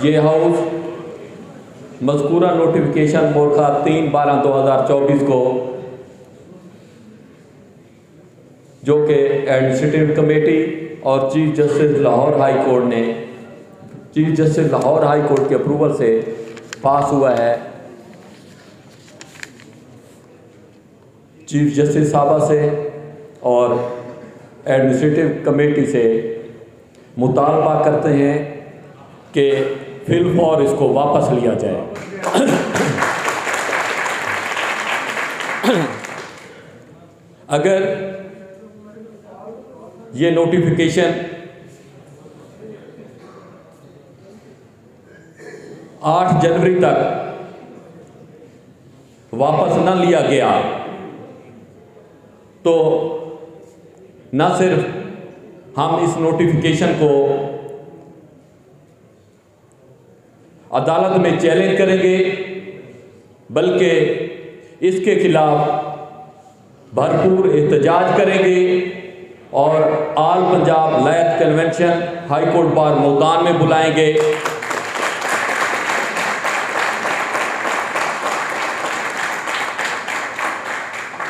ये house मज़कूरा notification मोरखा 3/12/2024 को, जो कि एडमिनिस्ट्रेटिव कमेटी और chief justice Lahore high court ने, chief justice Lahore high court के अप्रूवल से पास हुआ है, चीफ जस्टिस साहबा से और एडमिनिस्ट्रेटिव कमेटी से मुतालबा करते हैं कि फिलफौर इसको वापस लिया जाए। अगर ये नोटिफिकेशन 8 जनवरी तक वापस न लिया गया तो न सिर्फ हम इस नोटिफिकेशन को अदालत में चैलेंज करेंगे, बल्कि इसके खिलाफ भरपूर एहतजाज करेंगे और all Punjab lawyers convention high court bar Multan में बुलाएंगे।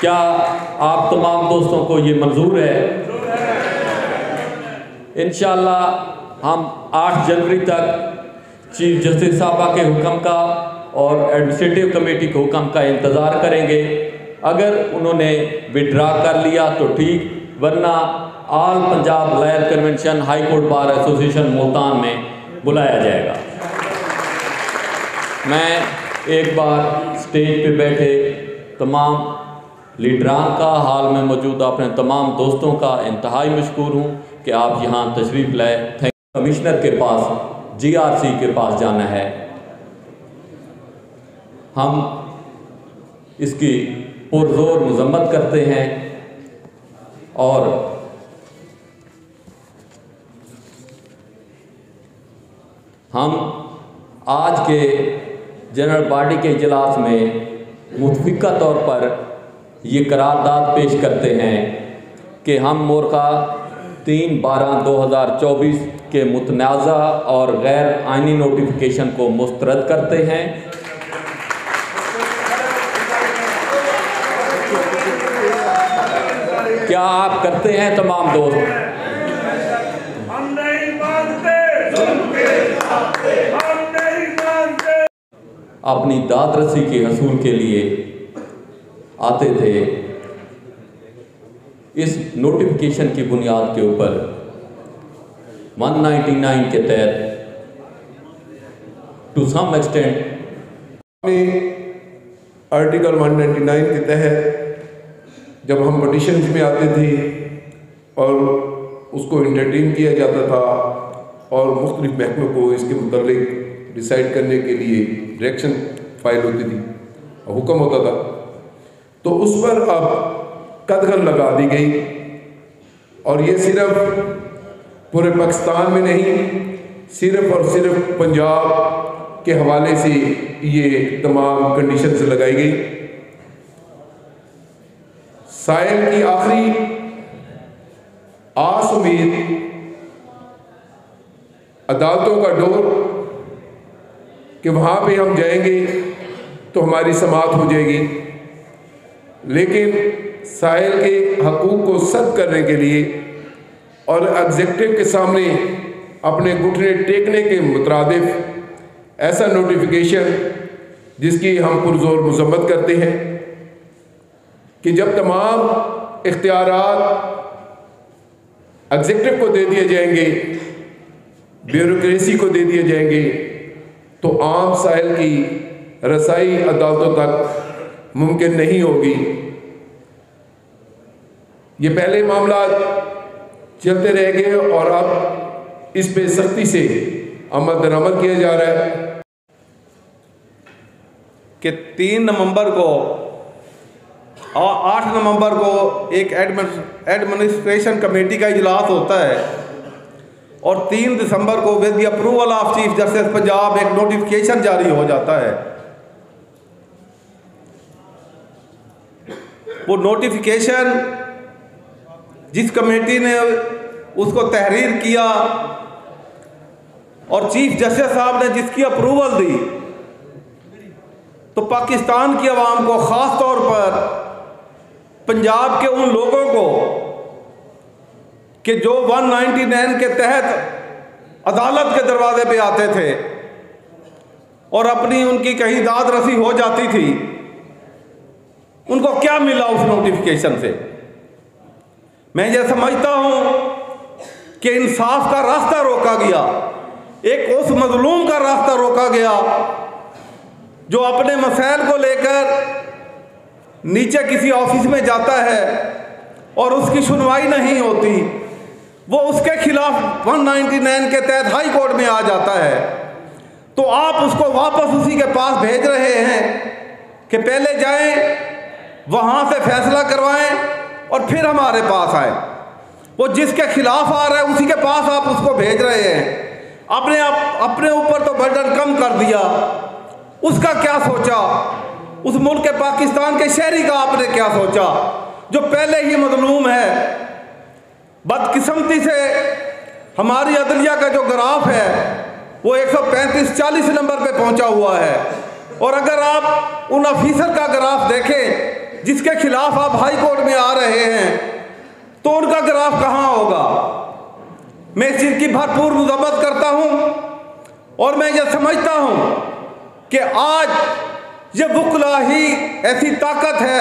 क्या आप तमाम दोस्तों को ये मंजूर है? इंशाअल्लाह हम 8 जनवरी तक चीफ जस्टिस साहबा के हुक्म का और एडमिनिस्ट्रेटिव कमेटी के हुक्म का इंतज़ार करेंगे। अगर उन्होंने विड्रा कर लिया तो ठीक, वरना all Punjab lawyer convention high court bar association Multan में बुलाया जाएगा। मैं एक बार स्टेज पे बैठे तमाम लीडरान का, हाल में मौजूद अपने तमाम दोस्तों का इंतहाई मशकूर हूँ कि आप यहाँ तशरीफ़ लाए। कमिश्नर के पास, GRC के पास जाना है। हम इसकी पुरजोर मजम्मत करते हैं और हम आज के जनरल बॉडी के इजलास में मुतफ़िका तौर पर ये करारदाद पेश करते हैं कि हम मोरखा 3/12/2024 के मुतनाज़ा और गैर आइनी नोटिफिकेशन को मुस्तरद करते हैं। क्या आप करते हैं तमाम दोस्त? हम नहीं मानते, हम नहीं मानते। अपनी दाद रसी के हसूल के लिए आते थे। इस नोटिफिकेशन की बुनियाद के ऊपर 199 के तहत टू सम एक्सटेंट आर्टिकल 199 के तहत जब हम पटिशन्स में आते थे और उसको इंटरटेन किया जाता था और मुख्तलिफ महकमों को इसके मुतालिक डिसाइड करने के लिए डायरेक्शन फाइल होती थी, हुक्म होता था, तो उस पर अब कदगन लगा दी गई। और ये सिर्फ पूरे पाकिस्तान में नहीं, सिर्फ और सिर्फ पंजाब के हवाले से ये तमाम कंडीशंस लगाई गई। साइल की आखिरी आस उम्मीद अदालतों का डोर कि वहाँ पे हम जाएंगे तो हमारी समाअत हो जाएगी, लेकिन साहिल के हकूक़ को सख्त करने के लिए और एग्जीक्यूटिव के सामने अपने घुटने टेकने के मुतरादिफ ऐसा नोटिफिकेशन जिसकी हम पुरजोर मजम्मत करते हैं कि जब तमाम इख्तियारात एग्जीक्यूटिव को दे दिए जाएंगे, ब्यूरोक्रेसी को दे दिए जाएंगे, तो आम साहिल की रसाई अदालतों तक मुमकिन नहीं होगी। ये पहले मामला चलते रह गए और अब इस पे सख्ती से अमल दरामद किया जा रहा है कि 3 नवंबर को और 8 नवंबर को एक एडमिनिस्ट्रेशन कमेटी का इजलास होता है और 3 दिसंबर को with the approval of chief justice Punjab एक नोटिफिकेशन जारी हो जाता है। वो नोटिफिकेशन जिस कमेटी ने उसको तहरीर किया और चीफ जस्टिस साहब ने जिसकी अप्रूवल दी, तो पाकिस्तान की आवाम को, ख़ास तौर पर पंजाब के उन लोगों को कि जो 199 के तहत अदालत के दरवाजे पे आते थे और अपनी उनकी कहीं दाद रसी हो जाती थी, उनको क्या मिला उस नोटिफिकेशन से? मैं ये समझता हूं कि इंसाफ का रास्ता रोका गया, एक उस मजलूम का रास्ता रोका गया जो अपने मसाइल को लेकर नीचे किसी ऑफिस में जाता है और उसकी सुनवाई नहीं होती, वो उसके खिलाफ 199 के तहत हाई कोर्ट में आ जाता है, तो आप उसको वापस उसी के पास भेज रहे हैं कि पहले जाएं, वहां से फैसला करवाएं और फिर हमारे पास आए। वो जिसके खिलाफ आ रहा है उसी के पास आप उसको भेज रहे हैं। अपने ऊपर तो बर्डन कम कर दिया, उसका क्या सोचा? उस मुल्क के पाकिस्तान के शहरी का आपने क्या सोचा जो पहले ही मजलूम है? बदकिस्मती से हमारी अदलिया का जो ग्राफ है वो 135-40 नंबर पे पहुंचा हुआ है, और अगर आप उन अफीसर का ग्राफ देखें जिसके खिलाफ आप हाई कोर्ट में आ रहे हैं, तो उनका ग्राफ कहाँ होगा? मैं इस चीज़ की भरपूर मजम्मत करता हूँ और मैं ये समझता हूँ कि आज ये वकला ही ऐसी ताकत है,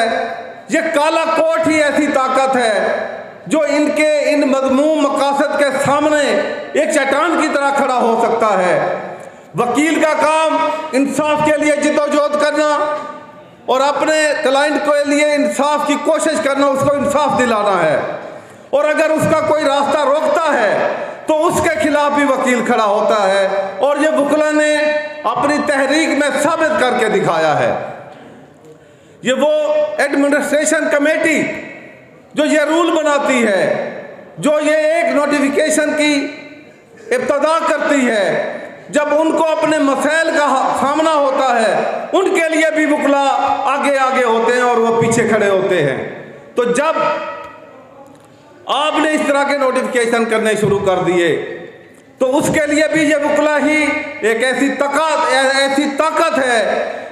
ये काला कोट ही ऐसी ताकत है जो इन मज़मूम मकासद के सामने एक चट्टान की तरह खड़ा हो सकता है। वकील का काम इंसाफ के लिए जिद्दोजहद करना और अपने क्लाइंट के लिए इंसाफ की कोशिश करना, उसको इंसाफ दिलाना है, और अगर उसका कोई रास्ता रोकता है तो उसके खिलाफ भी वकील खड़ा होता है, और ये वकला ने अपनी तहरीक में साबित करके दिखाया है। ये वो एडमिनिस्ट्रेशन कमेटी जो ये रूल बनाती है, जो ये एक नोटिफिकेशन की इब्तदा करती है, जब उनको अपने मसाइल का सामना होता है उनके लिए भी वकला आगे आगे होते हैं और वो पीछे खड़े होते हैं। तो जब आपने इस तरह के नोटिफिकेशन करने शुरू कर दिए तो उसके लिए भी ये वकला ही एक ऐसी ताकत है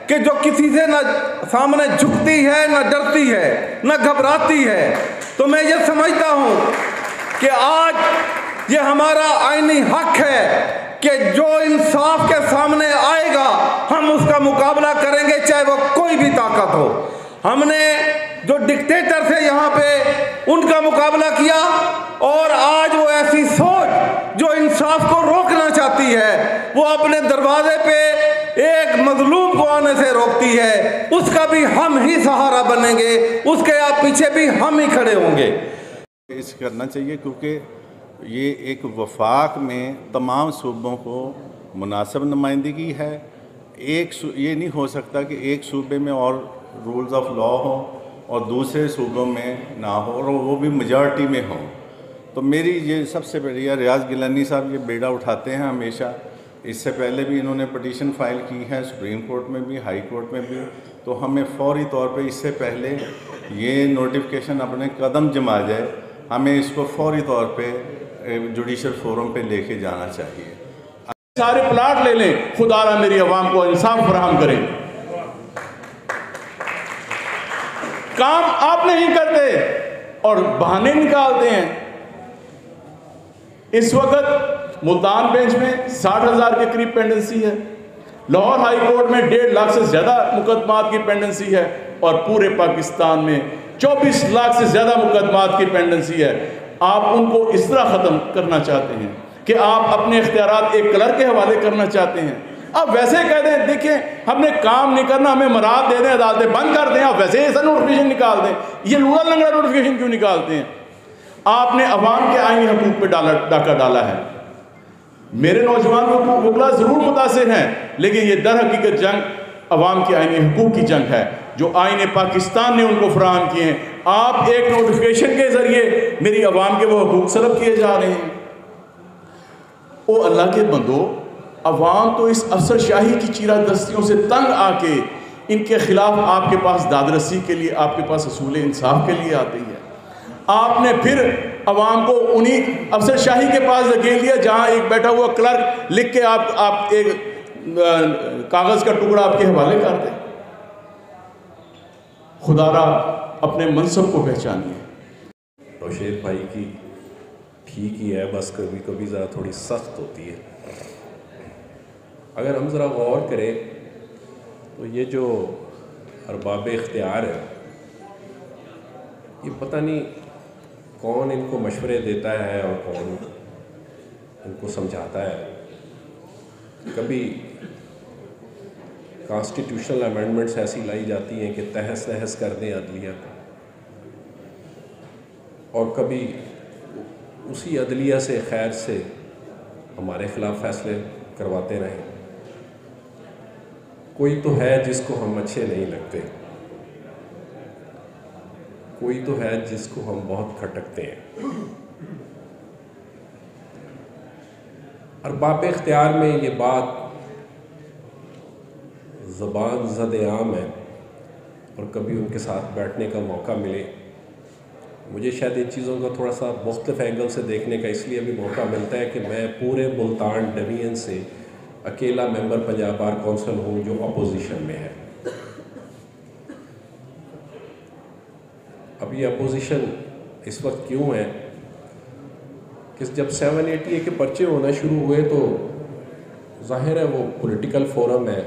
कि जो किसी से न सामने झुकती है, न डरती है, न घबराती है। तो मैं ये समझता हूँ कि आज ये हमारा आईनी हक है कि जो इंसाफ के सामने आएगा हम उसका मुकाबला करेंगे, चाहे वो कोई भी ताकत हो। हमने जो डिक्टेटर थे यहाँ पे उनका मुकाबला किया, और आज वो ऐसी सोच जो इंसाफ को रोकना चाहती है वो अपने दरवाजे पे एक मजलूम को आने से रोकती है, उसका भी हम ही सहारा बनेंगे, उसके आप पीछे भी हम ही खड़े होंगे। इस करना चाहिए क्योंकि ये एक वफाक में तमाम सूबों को मुनासिब नुमाइंदगी है। ये नहीं हो सकता कि एक सूबे में और रूल्स ऑफ लॉ हो और दूसरे सूबों में ना हो, और वो भी मेजॉरिटी में हो। तो मेरी ये सबसे बढ़िया, रियाज गिलानी साहब ये बेड़ा उठाते हैं हमेशा, इससे पहले भी इन्होंने पटिशन फाइल की है सुप्रीम कोर्ट में भी, हाई कोर्ट में भी। तो हमें फौरी तौर पे इससे पहले ये नोटिफिकेशन अपने कदम जमा जाए, हमें इसको फौरी तौर पे जुडिशल फोरम पे लेके जाना चाहिए। सारे प्लाट ले लें, खुदा मेरी आवाम को इंसाफ फराहम करें। काम आप नहीं करते और बहाने निकालते हैं। इस वक्त मुल्तान बेंच में 60,000 के करीब पेंडेंसी है, लाहौर हाई कोर्ट में 1.5 लाख से ज़्यादा मुकदमात की पेंडेंसी है, और पूरे पाकिस्तान में 24 लाख से ज़्यादा मुकदमात की पेंडेंसी है। आप उनको इस तरह ख़त्म करना चाहते हैं कि आप अपने इख्तियारात एक क्लर्क के हवाले करना चाहते हैं। अब वैसे कह दें, देखिए हमने काम नहीं करना, हमें मराद दे दें, अदालतें बंद कर दें, आप वैसे ऐसा नोटिफिकेशन निकाल दें। ये लूड़ा लंगड़ा नोटिफिकेशन क्यों निकालते हैं? आपने अवाम के आईनी हकूक़ पे डाका डाला है। मेरे नौजवान वकला ज़रूर मुतासिर हैं, लेकिन ये दर हकीकत जंग अवाम के आईनी हकूक़ की जंग है जो आईने पाकिस्तान ने उनको फराहम किए हैं। आप एक नोटिफिकेशन के ज़रिए मेरी अवाम के वो हकूक़ सलब किए जा रहे हैं। ओ अल्लाह के बंदो, अवाम तो इस अफसरशाही की चीरा दस्तियों से तंग आके इनके ख़िलाफ़ आपके पास दादरसी के लिए, आपके पास असूल इंसाफ के लिए आती है। आपने फिर अवाम को उन्हीं अफसरशाही के पास धकेल दिया जहाँ एक बैठा हुआ क्लर्क लिख के आप एक कागज़ का टुकड़ा आपके हवाले कर दें। खुदारा अपने मनसब को पहचानिए। नौशेर भाई की ठीक ही है, बस कभी कभी ज़रा थोड़ी सख्त होती है। अगर हम ज़रा गौर करें तो ये जो अरबाब इख्तियार है, ये पता नहीं कौन इनको मशवरे देता है और कौन इनको समझाता है। कभी कॉन्स्टिट्यूशनल अमेंडमेंट्स ऐसी लाई जाती हैं कि तहस नहस कर दें अदलिया को, और कभी उसी अदलिया से खैर से हमारे ख़िलाफ़ फैसले करवाते रहें। कोई तो है जिसको हम अच्छे नहीं लगते, कोई तो है जिसको हम बहुत खटकते हैं। अरबाब इख्तियार में ये बात ज़बान ज़द-ए-आम है, और कभी उनके साथ बैठने का मौका मिले, मुझे शायद इन चीज़ों को थोड़ा सा मुख्तलिफ एंगल से देखने का इसलिए भी मौका मिलता है कि मैं पूरे मुल्तान डिवीज़न से अकेला मेंबर पंजाब बार कौंसिल हूँ जो अपोजिशन में है। अब ये अपोजिशन इस वक्त क्यों है कि जब 780 के पर्चे होना शुरू हुए तो जाहिर है वो पॉलिटिकल फोरम है,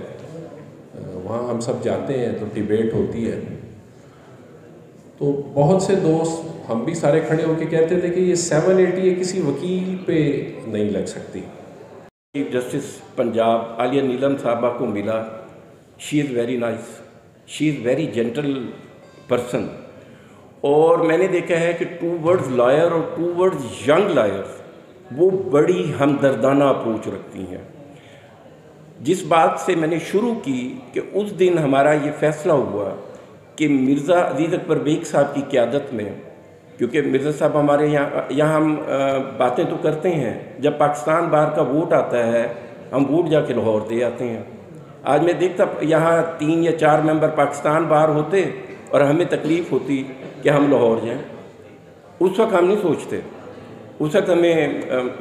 वहाँ हम सब जाते हैं तो डिबेट होती है। तो बहुत से दोस्त, हम भी सारे खड़े होकर कहते थे कि ये 780 किसी वकील पे नहीं लग सकती। चीफ जस्टिस पंजाब आलिया नीलम साहबा को मिला। She is very nice, she is very gentle person, और मैंने देखा है कि टूवर्ड्स लॉयर और टूवर्ड्स यंग लॉयर्स वो बड़ी हमदर्दाना अप्रोच रखती हैं। जिस बात से मैंने शुरू की कि उस दिन हमारा ये फ़ैसला हुआ कि मिर्ज़ा अजीज़ अकबर बेग साहब की क़यादत में, क्योंकि मिर्ज़ा साहब हमारे यहाँ हम बातें तो करते हैं, जब पाकिस्तान बार का वोट आता है हम वोट जाके लाहौर दे आते हैं। आज मैं देखता यहाँ 3 या 4 मेंबर पाकिस्तान बार होते और हमें तकलीफ़ होती कि हम लाहौर जाएं। उस वक्त हम नहीं सोचते, उस वक्त हमें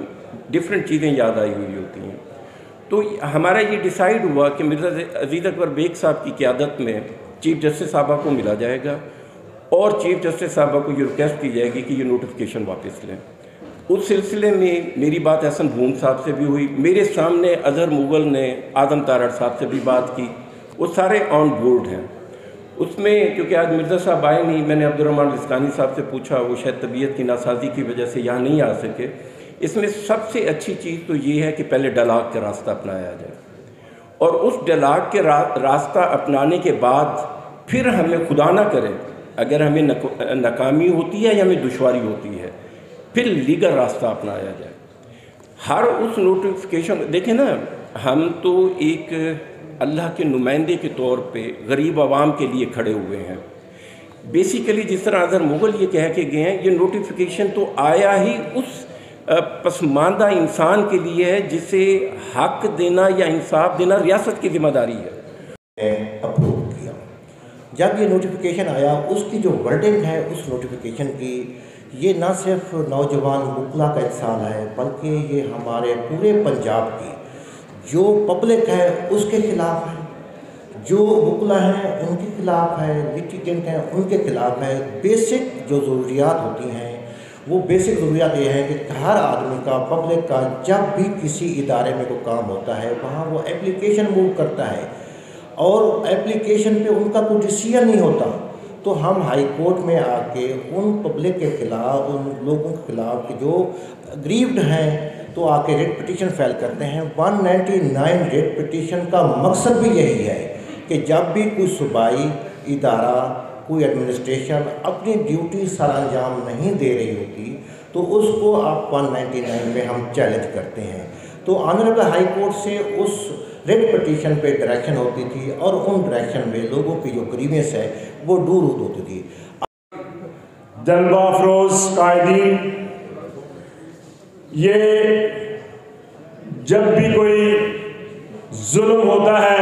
डिफरेंट चीज़ें याद आई हुई होती हैं। तो हमारा ये डिसाइड हुआ कि मिर्ज़ा अजीज़ अकबर बेग साहब की क़यादत में चीफ जस्टिस साहबा को मिला जाएगा और चीफ जस्टिस साहबा को ये रिक्वेस्ट की जाएगी कि ये नोटिफिकेशन वापस लें। उस सिलसिले में मेरी बात एहसन भूम साहब से भी हुई, मेरे सामने अज़हर मुग़ल ने आदम तारड़ साहब से भी बात की, वो सारे ऑन बोर्ड हैं उसमें। क्योंकि आज मिर्ज़ा साहब आए नहीं, मैंने अब्दुर्रहमान लिस्कानी साहब से पूछा, वो शायद तबीयत की नासाजी की वजह से यहाँ नहीं आ सके। इसमें सबसे अच्छी चीज़ तो ये है कि पहले डलाग का रास्ता अपनाया जाए, और उस डलाग के रास्ता अपनाने के बाद फिर हमें खुदा ना करे अगर हमें नाकामी होती है या हमें दुश्वारी होती है, फिर लीगल रास्ता अपनाया जाए। हर उस नोटिफिकेशन, देखें ना, हम तो एक अल्लाह के नुमाइंदे के तौर पे गरीब आवाम के लिए खड़े हुए हैं। बेसिकली जिस तरह अज़हर मुग़ल ये कह के गए हैं, ये नोटिफिकेशन तो आया ही उस पसमानदा इंसान के लिए है जिसे हक देना या इंसाफ देना रियासत की जिम्मेदारी है। अप्रूव किया। जब ये नोटिफिकेशन आया, उसकी जो वर्डिंग है उस नोटिफिकेशन की, ये ना सिर्फ नौजवान वकला का एक साल है, बल्कि ये हमारे पूरे पंजाब की जो पब्लिक है उसके ख़िलाफ़ है, जो वकला हैं उनके ख़िलाफ़ है, लिटिगेंट हैं उनके ख़िलाफ़ है। बेसिक जो ज़रूरियात होती हैं, वो बेसिक ज़रूरियात ये है कि हर आदमी का, पब्लिक का, जब भी किसी इदारे में कोई काम होता है वहाँ वो एप्लीकेशन मूव करता है और एप्लीकेशन पे उनका कोई डिसीजन नहीं होता, तो हम हाई कोर्ट में आके उन पब्लिक के ख़िलाफ़, उन लोगों के ख़िलाफ़ कि जो ग्रीव्ड हैं, तो आके रेट पिटीशन फाइल करते हैं। 199 रेट पिटीशन का मकसद भी यही है कि जब भी कोई सूबाई इदारा, कोई एडमिनिस्ट्रेशन अपनी ड्यूटी सरअंजाम नहीं दे रही होती तो उसको आप 199 में हम चैलेंज करते हैं। तो ऑनरेबल हाई कोर्ट से उस रेट पिटीशन पे डायरेक्शन होती थी और उन डायरेक्शन में लोगों की जो ग्रीवेंस है वो दूर होती थी। जलवा अफरोज कायदीन, ये जब भी कोई जुल्म होता है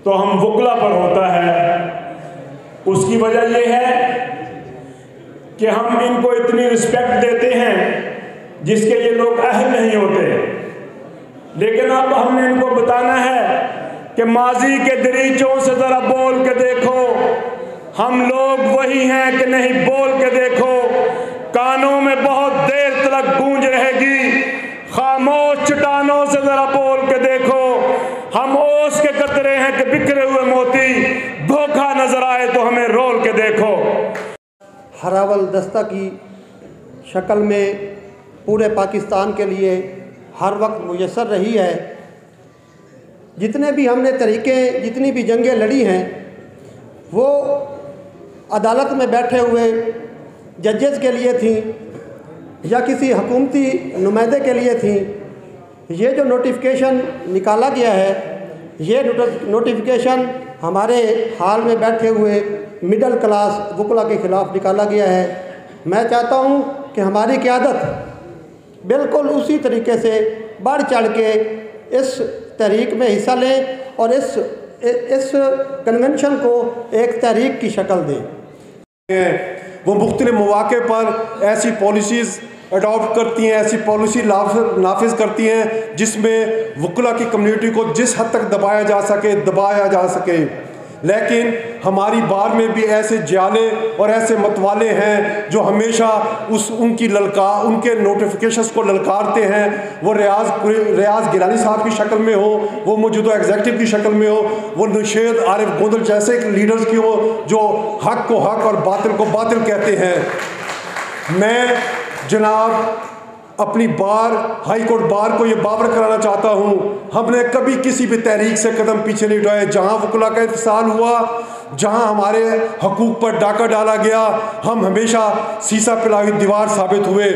तो हम वकला पर होता है। उसकी वजह यह है कि हम इनको इतनी रिस्पेक्ट देते हैं जिसके ये लोग अहल नहीं होते, लेकिन अब हमने इनको बताना है कि माजी के दरीचों से ज़रा बोल के देखो, हम लोग वही हैं कि नहीं, बोल के देखो। कानों में बहुत देर तक गूंज रहेगी, खामोश चट्टानों से ज़रा बोल के देखो। हम ओस के कतरे हैं कि बिखरे हुए मोती, धोखा नजर आए तो हमें रोल के देखो। हरावल दस्ता की शक्ल में पूरे पाकिस्तान के लिए हर वक्त मुयस्सर रही है। जितने भी हमने तरीके, जितनी भी जंगें लड़ी हैं, वो अदालत में बैठे हुए जजेस के लिए थी या किसी हुकूमती नुमाइंदे के लिए थी। ये जो नोटिफिकेशन निकाला गया है, ये नोटिफिकेशन हमारे हाल में बैठे हुए मिडिल क्लास वकला के ख़िलाफ़ निकाला गया है। मैं चाहता हूँ कि हमारी क़यादत बिल्कुल उसी तरीके से बढ़ चढ़ के इस तहरीक में हिस्सा लें और इस कन्वेंशन को एक तहरीक की शक्ल दें। वो मुख्तलिफ मौक़े पर ऐसी पॉलिसीज़ अडॉप्ट करती हैं, ऐसी पॉलिसी नाफिज करती हैं जिसमें वकला की कम्युनिटी को जिस हद तक दबाया जा सके। लेकिन हमारी बार में भी ऐसे जाले और ऐसे मतवाले हैं जो हमेशा उनके नोटिफिकेशंस को ललकारते हैं। वो रियाज गिलानी साहब की शक्ल में हो, वो मौजूदा एग्जीक्यूटिव की शक्ल में हो, वो नौशेद आरिफ गोंदल जैसे लीडर्स की हो जो हक को हक और बातिल को बातिल कहते हैं। मैं जनाब अपनी हाई कोर्ट बार को ये बावर कराना चाहता हूँ, हमने कभी किसी भी तहरीक से कदम पीछे नहीं उठाए। जहाँ वकला का इत्तिसाल हुआ, जहाँ हमारे हकूक़ पर डाका डाला गया, हम हमेशा सीसा पिलाई दीवार साबित हुए।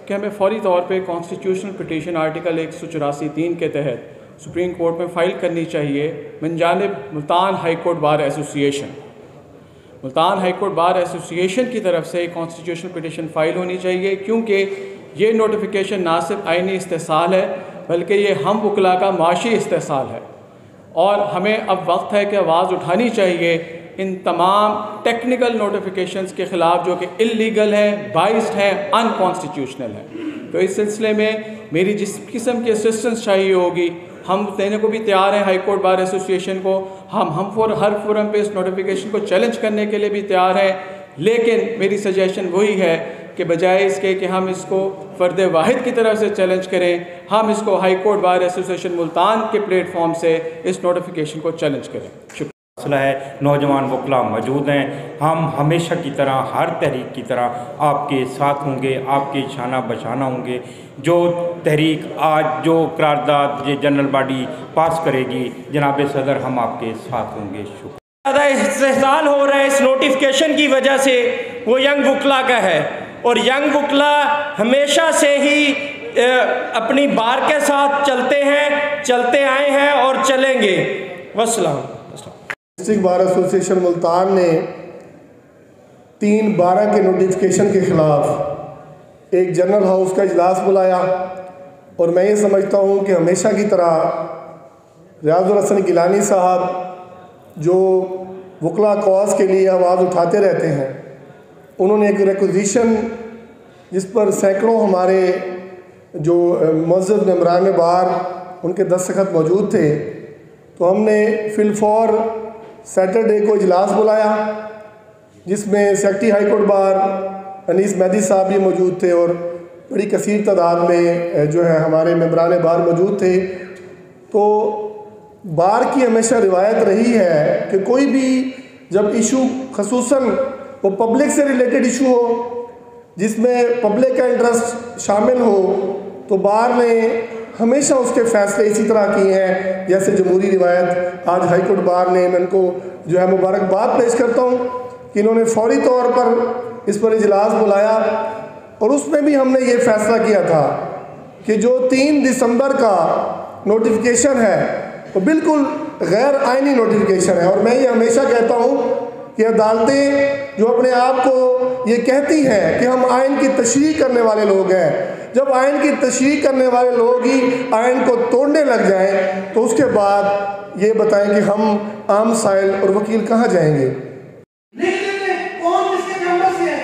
कि हमें फौरी तौर पे कॉन्स्टिट्यूशनल पिटीशन आर्टिकल 184(3) के तहत सुप्रीम कोर्ट में फ़ाइल करनी चाहिए मिन जानिब Multan high court bar association. Multan high court bar association की तरफ से कॉन्स्टिट्यूशनल पिटीशन फ़ाइल होनी चाहिए, क्योंकि ये नोटिफिकेशन ना सिर्फ आइनी इस्तेसाल है बल्कि ये हम वकला का माशी इस्तेसाल है। और हमें अब वक्त है कि आवाज़ उठानी चाहिए इन तमाम टेक्निकल नोटिफिकेशंस के ख़िलाफ़ जो कि इल्लीगल हैं, बाइस्ड हैं, अनकॉन्स्टिट्यूशनल हैं। तो इस सिलसिले में मेरी जिस किस्म की असिस्टेंस चाहिए होगी हम देने को भी तैयार हैं। हाई कोर्ट बार एसोसिएशन को हम हर फोरम पे इस नोटिफिकेशन को चैलेंज करने के लिए भी तैयार हैं। लेकिन मेरी सजेशन वही है कि बजाय इसके कि हम इसको फ़र्द वाहिद की तरफ से चैलेंज करें, हम इसको high court bar association Multan के प्लेटफॉर्म से इस नोटिफिकेशन को चैलेंज करें। शुक्रिया। मसला है, नौजवान वकला मौजूद हैं, हम हमेशा की तरह हर तहरीक की तरह आपके साथ होंगे, आपके शाना बशाना होंगे। जो तहरीक आज जो करारदाद ये जनरल बॉडी पास करेगी, जनाब सदर हम आपके साथ होंगे। शुक्रिया। ज़्यादा इस्तेहसाल हो रहा है इस नोटिफिकेशन की वजह से वो यंग वकला का है, और यंग वकला हमेशा से ही अपनी बार के साथ चलते आए हैं और चलेंगे। वस्सलाम। डिस्ट्रिक्ट बार एसोसिएशन मुल्तान ने 3/12 के नोटिफिकेशन के ख़िलाफ़ एक जनरल हाउस का इजलास बुलाया, और मैं ये समझता हूँ कि हमेशा की तरह रियाजुल हसन गिलानी साहब जो वकला कॉज के लिए आवाज़ उठाते रहते हैं, उन्होंने एक रिक्विजिशन जिस पर सैकड़ों हमारे जो मुअज़्ज़ज़ मेंबरान बार उनके दस्तखत मौजूद थे, तो हमने फिलफौर सैटरडे को इजलास बुलाया जिसमें सेक्रेटरी हाई कोर्ट बार अनीस मेहदी साहब भी मौजूद थे और बड़ी कसीर तादाद में जो है हमारे मेंबरान बार मौजूद थे। तो बार की हमेशा रिवायत रही है कि कोई भी जब इशू खसूसन वो पब्लिक से रिलेटेड इशू हो जिसमें पब्लिक का इंटरेस्ट शामिल हो, तो बार ने हमेशा उसके फ़ैसले इसी तरह किए हैं जैसे जमहूरी रिवायत। आज हाई कोर्ट बार ने, मैं इनको जो है मुबारकबाद पेश करता हूँ कि इन्होंने फौरी तौर पर इस पर इजलास बुलाया, और उसमें भी हमने ये फ़ैसला किया था कि जो 3 दिसंबर का नोटिफिकेशन है वो बिल्कुल गैर आइनी नोटिफिकेशन है। और मैं ये हमेशा कहता हूँ कि अदालतें जो अपने आप को ये कहती हैं कि हम आइन की तशरीह करने वाले लोग हैं, जब आइन की तशरीह करने वाले लोग ही आइन को तोड़ने लग जाएं तो उसके बाद ये बताएं कि हम आम साइल और वकील कहाँ जाएंगे। कौन किसके नंबर से है,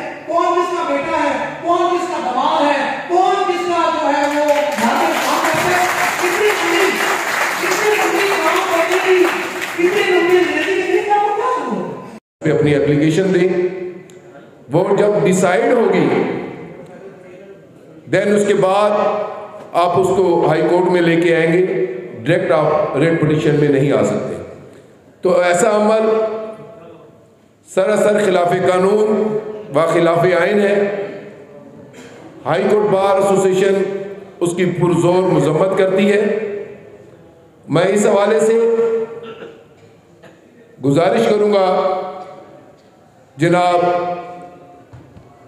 पे अपनी एप्लीकेशन दें। वो जब डिसाइड होगी देन उसके बाद आप उसको हाई कोर्ट में लेके आएंगे, डायरेक्ट आप रेट पिटीशन में नहीं आ सकते। तो ऐसा अमल सरासर खिलाफ कानून व खिलाफ आइन है। हाई कोर्ट बार एसोसिएशन उसकी पुरजोर मजम्मत करती है। मैं इस हवाले से गुजारिश करूंगा जनाब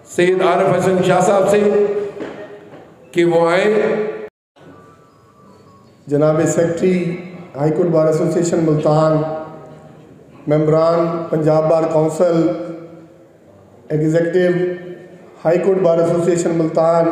सैयद आरिफ हसन शाह साहब से कि वो आए। जनाब secretary high court bar association Multan, मेंबरान Punjab bar council, executive high court bar association Multan,